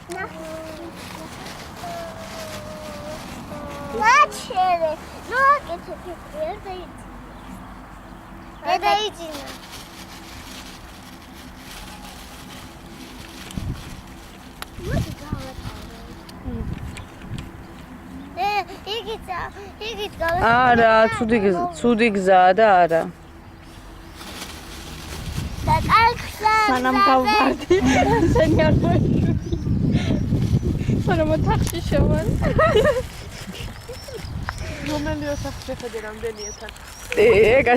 Начали. Ну, это иди. არა, ცუდი გზაა და არა. სანამ გავვარდი, შენი არ მოიშვი. სანამ ოთახში შევარ. რომელი ოთახი შეხედე რამდენია თან? ეგა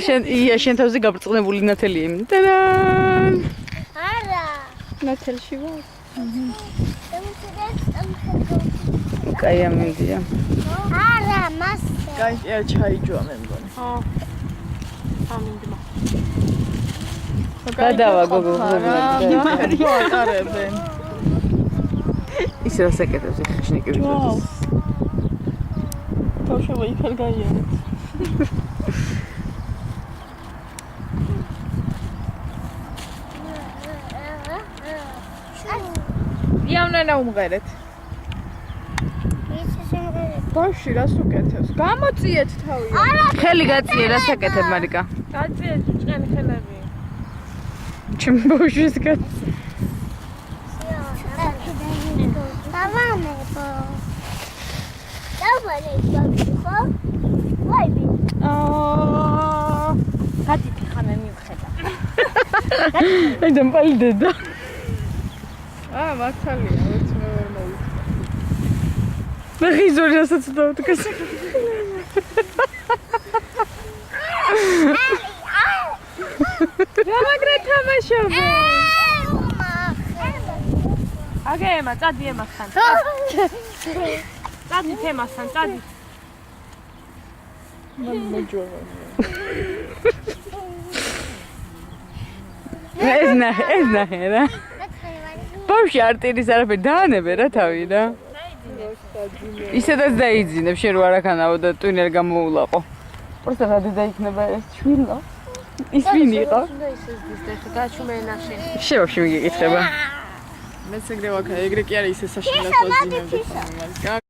შენ თავზე გაბრწყნებული ნათელი იმი. ტადან! არა. ნათელში ვარ. კაი ამიდია. არა, მასე. კაი, ჩაიჯვა მე მგონი. ხო. ამინდმა. გადავა გოგო. ატარებენ. ისე რასაკეთებს ხიშნიკები ძოძს. თავშევა იქალ გაიარეთ. იავნანა უმღერეთ. ბავშვი რას უკეთებს? გამოწიეთ თავი. ხელი გაწიე რასაკეთებ მარიკა? გაწიეთ ჭყენი ხელები. ჩემ ბავშვის გაწ. დავამებო. დავამებო. ვაიბი. გადით ხანე მივხედა. აი დამპალი დედა. მართალია, ვერც მე ვერ მოვიქ. მე ხიზორი რასაც დავთქეს. რამაგრე თამაშობე. აგე ემა, წადი ემასთან. წადი თემასთან, წადი. მან მოჯოვა. ეს ნახე რა. ბავშვი არტირის არაფერი დაანებე რა თავი რა. ისედაც დაიძინებ შენ რო არაქანაო და ტვინერ გამოულაყო. პროსტა რა დაიქნება ეს შვილო. ის ვინ იყო? გაჩუმენაში. შევაფშე მიგეკითხება. მეც ეგრე ვაქა, ეგრე კი არის ეს საშინელად ოძინები.